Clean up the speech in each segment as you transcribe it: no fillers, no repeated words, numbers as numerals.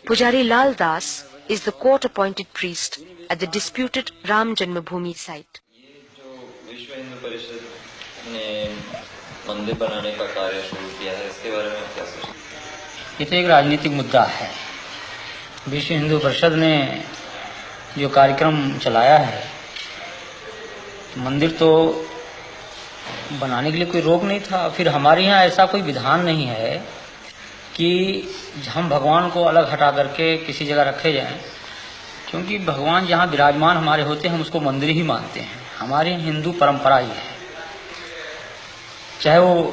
Pujari Lal Das is the court-appointed priest at the disputed Ram Janmabhoomi site. विश्व हिंदू परिषद ने मंदिर बनाने का कार्य शुरू किया है, इसके बारे में क्या सोचते हैं? ये तो एक राजनीतिक मुद्दा है। विश्व हिंदू परिषद ने जो कार्यक्रम चलाया है, मंदिर तो बनाने के लिए कोई रोक नहीं था। फिर हमारे यहाँ ऐसा कोई विधान नहीं है कि हम भगवान को अलग हटा करके किसी जगह रखे जाएं, क्योंकि भगवान जहाँ विराजमान हमारे होते हैं हम उसको मंदिर ही मानते हैं। हमारे हिंदू परंपरा ही है, चाहे वो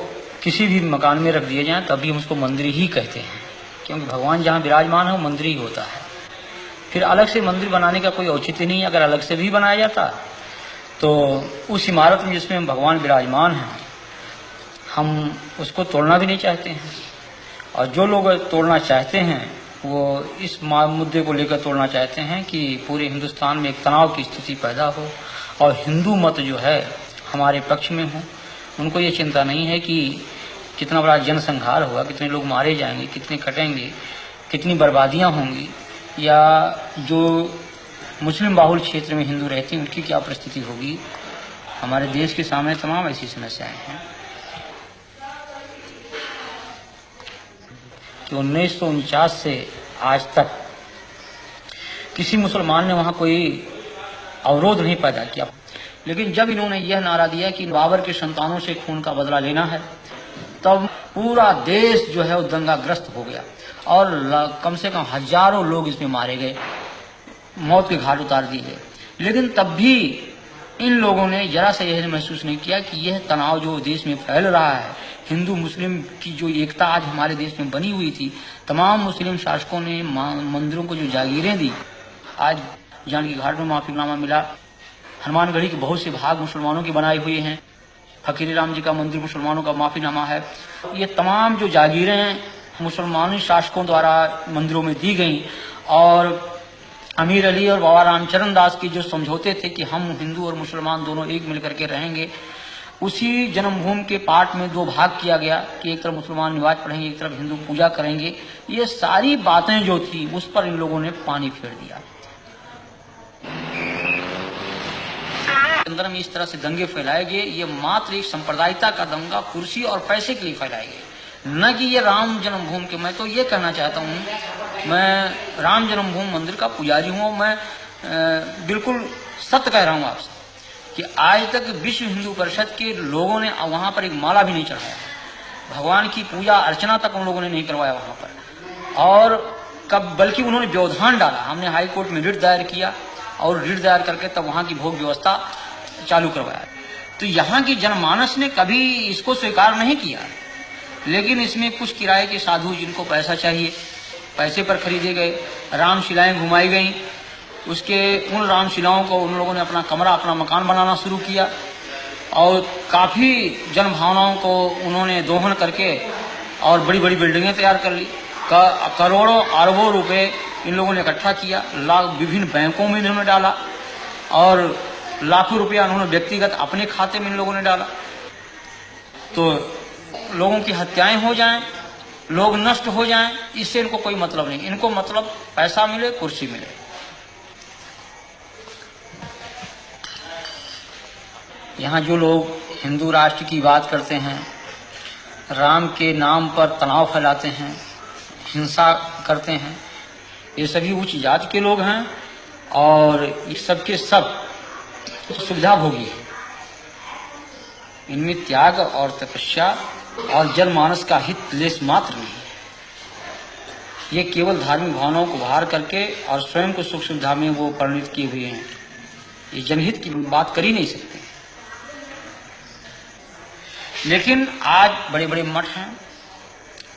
किसी भी मकान में रख दिए जाएं तब भी हम उसको मंदिर ही कहते हैं, क्योंकि भगवान जहाँ विराजमान है वो मंदिर ही होता है। फिर अलग से मंदिर बनाने का कोई औचित्य नहीं है। अगर अलग से भी बनाया जाता तो उस इमारत में जिसमें भगवान विराजमान हैं हम उसको तोड़ना भी नहीं चाहते हैं, और जो लोग तोड़ना चाहते हैं वो इस मुद्दे को लेकर तोड़ना चाहते हैं कि पूरे हिंदुस्तान में एक तनाव की स्थिति पैदा हो और हिंदू मत जो है हमारे पक्ष में हो। उनको ये चिंता नहीं है कि कितना बड़ा जनसंहार होगा, कितने लोग मारे जाएंगे, कितने कटेंगे, कितनी बर्बादियां होंगी, या जो मुस्लिम बाहुल क्षेत्र में हिंदू रहते हैं उनकी क्या परिस्थिति होगी। हमारे देश के सामने तमाम ऐसी समस्याएं हैं कि 1949 से आज तक किसी मुसलमान ने वहां कोई अवरोध नहीं पैदा किया। लेकिन जब इन्होंने यह नारा दिया कि बाबर के संतानों से खून का बदला लेना है, तब पूरा देश जो है वो दंगाग्रस्त हो गया और कम से कम हजारों लोग इसमें मारे गए, मौत के घाट उतार दिए गए। लेकिन तब भी इन लोगों ने जरा सा यह महसूस नहीं किया कि यह तनाव जो देश में फैल रहा है, हिंदू मुस्लिम की जो एकता आज हमारे देश में बनी हुई थी, तमाम मुस्लिम शासकों ने मंदिरों को जो जागीरें दी, आज जानकी घाट में माफीनामा मिला, हनुमानगढ़ी के बहुत से भाग मुसलमानों के बनाए हुए हैं, फकीर राम जी का मंदिर मुसलमानों का माफीनामा है। ये तमाम जो जागीरें मुसलमानी शासकों द्वारा मंदिरों में दी गई और अमीर अली और बाबा रामचरण दास की जो समझौते थे कि हम हिंदू और मुसलमान दोनों एक मिलकर के रहेंगे, उसी जन्मभूमि के पार्ट में दो भाग किया गया कि एक तरफ मुसलमान नमाज पढ़ेंगे, एक तरफ हिंदू पूजा करेंगे। ये सारी बातें जो थी उस पर इन लोगों ने पानी फेर दिया। अंदर में इस तरह से दंगे फैलाए गए, ये मात्र एक सांप्रदायिकता का दंगा कुर्सी और पैसे के लिए फैलाए गए, न कि ये राम जन्मभूमि के। मैं तो ये कहना चाहता हूँ, मैं राम जन्मभूमि मंदिर का पुजारी हूँ, मैं बिल्कुल सत्य कह रहा हूँ आपसे कि आज तक विश्व हिंदू परिषद के लोगों ने वहां पर एक माला भी नहीं चढ़ाया, भगवान की पूजा अर्चना तक उन लोगों ने नहीं करवाया वहां पर। और कब बल्कि उन्होंने व्यवधान डाला। हमने हाई कोर्ट में रिट दायर किया और रिट दायर करके तब वहां की भोग व्यवस्था चालू करवाया। तो यहाँ की जनमानस ने कभी इसको स्वीकार नहीं किया, लेकिन इसमें कुछ किराए के साधु जिनको पैसा चाहिए, पैसे पर खरीदे गए, रामशिलाएं घुमाई गई। उसके उन रामशिलाओं को उन लोगों ने अपना कमरा, अपना मकान बनाना शुरू किया और काफी जन भावनाओं को उन्होंने दोहन करके और बड़ी बड़ी बिल्डिंगें तैयार कर ली। करोड़ों अरबों रुपए इन लोगों ने इकट्ठा किया, विभिन्न बैंकों में इन्होंने डाला और लाखों रुपया उन्होंने व्यक्तिगत अपने खाते में इन लोगों ने डाला। तो लोगों की हत्याएं हो जाएं, लोग नष्ट हो जाएं, इससे इनको कोई मतलब नहीं। इनको मतलब पैसा मिले, कुर्सी मिले। यहाँ जो लोग हिंदू राष्ट्र की बात करते हैं, राम के नाम पर तनाव फैलाते हैं, हिंसा करते हैं, ये सभी उच्च जाति के लोग हैं और ये सबके सब सुविधा भोगी है। इनमें त्याग और तपस्या और जनमानस का हित लेस मात्र नहीं है। ये केवल धार्मिक भावनाओं को बाहर करके और स्वयं को सुख सुविधा में वो परिणित किए हुए हैं। ये जनहित की बात कर ही नहीं सकते। लेकिन आज बड़े बड़े मठ हैं,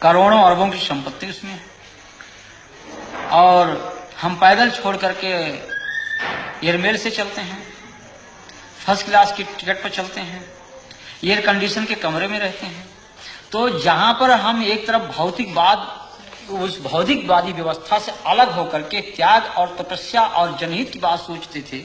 करोड़ों अरबों की संपत्ति उसमें है और हम पैदल छोड़ करके एयरमेल से चलते हैं, फर्स्ट क्लास की टिकट पर चलते हैं, एयर कंडीशन के कमरे में रहते हैं। तो जहां पर हम एक तरफ भौतिकवाद, उस भौतिकवादी व्यवस्था से अलग होकर के त्याग और तपस्या और जनहित की बात सोचते थे,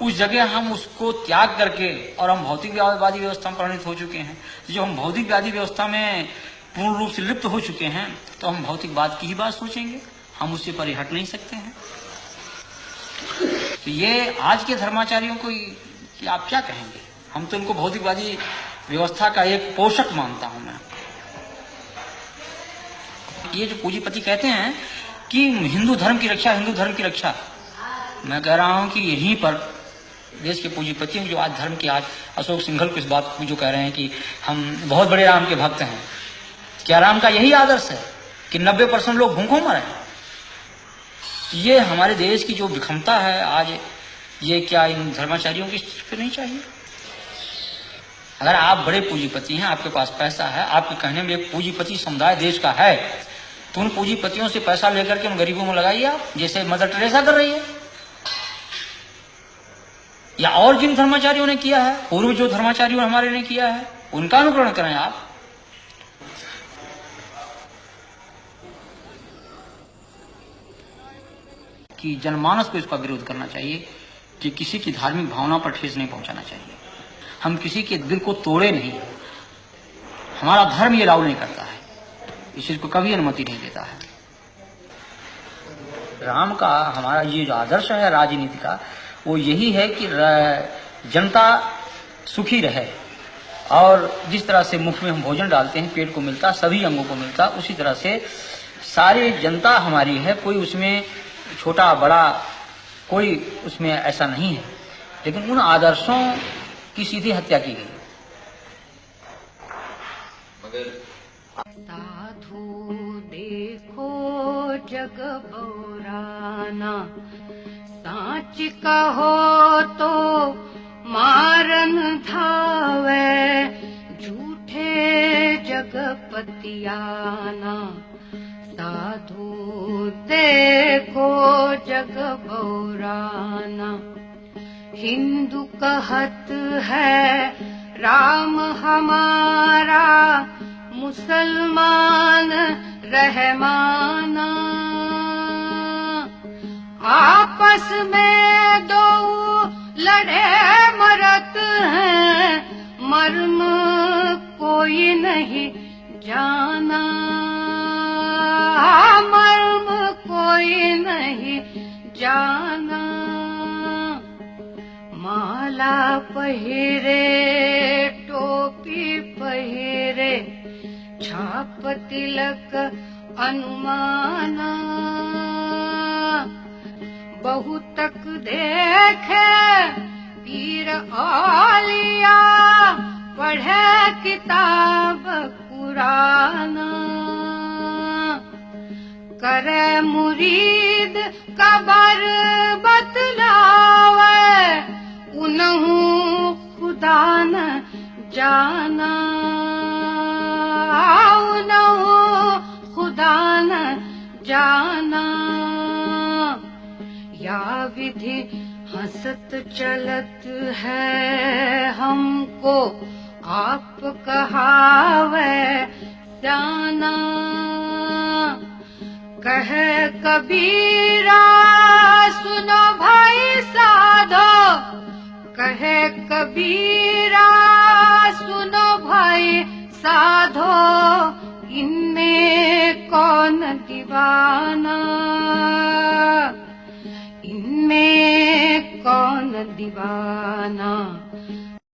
उस जगह हम उसको त्याग करके और हम भौतिकवादी व्यवस्था में परिणत हो चुके हैं। जो हम भौतिकवादी व्यवस्था में पूर्ण रूप से लिप्त हो चुके हैं, तो हम भौतिकवाद की ही बात सोचेंगे, हम उससे परे हट नहीं सकते हैं। तो ये आज के धर्माचार्यों को कि आप क्या कहेंगे? हम तो इनको भौतिकवादी व्यवस्था का एक पोषक मानता हूं मैं। ये जो पूंजीपति कहते हैं कि हिंदू धर्म की रक्षा, हिंदू धर्म की रक्षा, मैं कह रहा हूं कि यहीं पर देश के पूंजीपतियों जो आज धर्म के आज अशोक सिंघल को इस बात को जो कह रहे हैं कि हम बहुत बड़े राम के भक्त हैं, क्या राम का यही आदर्श है कि 90% लोग भूखों मरे? ये हमारे देश की जो विषमता है आज, ये क्या इन धर्माचार्यों की फिर नहीं चाहिए? अगर आप बड़े पूंजीपति हैं, आपके पास पैसा है, आपके कहने में एक पूंजीपति समुदाय देश का है, तो उन पूंजीपतियों से पैसा लेकर के उन गरीबों में लगाइए आप, जैसे मदर टेरेसा कर रही है, या और जिन धर्माचार्यों ने किया है, पूर्व जो धर्माचार्यों हमारे ने किया है, उनका अनुकरण करें आप। कि जनमानस को इसका विरोध करना चाहिए कि किसी की धार्मिक भावना पर ठेस नहीं पहुंचाना चाहिए। हम किसी के दिल को तोड़े नहीं, हमारा धर्म ये अलाउ नहीं करता है, इस चीज को कभी अनुमति नहीं देता है। राम का हमारा ये जो आदर्श है राजनीति का, वो यही है कि जनता सुखी रहे, और जिस तरह से मुख में हम भोजन डालते हैं, पेट को मिलता, सभी अंगों को मिलता, उसी तरह से सारी जनता हमारी है, कोई उसमें छोटा बड़ा कोई उसमें ऐसा नहीं है। लेकिन उन आदर्शों की सीधी हत्या की गई। मगर साधु देखो जग बौराना, साच कहो तो मारन धावे, झूठे जगपतियाना। साधु देखो जग बौराना, हिंदू कहत है राम हमारा, मुसलमान रहमाना। आपस में दो लड़े मरत हैं, मर्म कोई नहीं जाना, मर्म कोई नहीं जाना। माला पहिरे टोपी पहिरे, छाप तिलक अनुमाना। बहुतक देखे पीर औलिया, पढ़े किताब कुराना। करे मुरीद कबर बतलावे, उनहु खुदा न जाना, उनहु खुदा न जाना। या विधि हंसत चलत है हमको, आप कहावे जाना। कहे कबीरा सुनो भाई साधो, कहे कबीरा सुनो भाई साधो, इनमें कौन दीवाना, इनमें कौन दीवाना।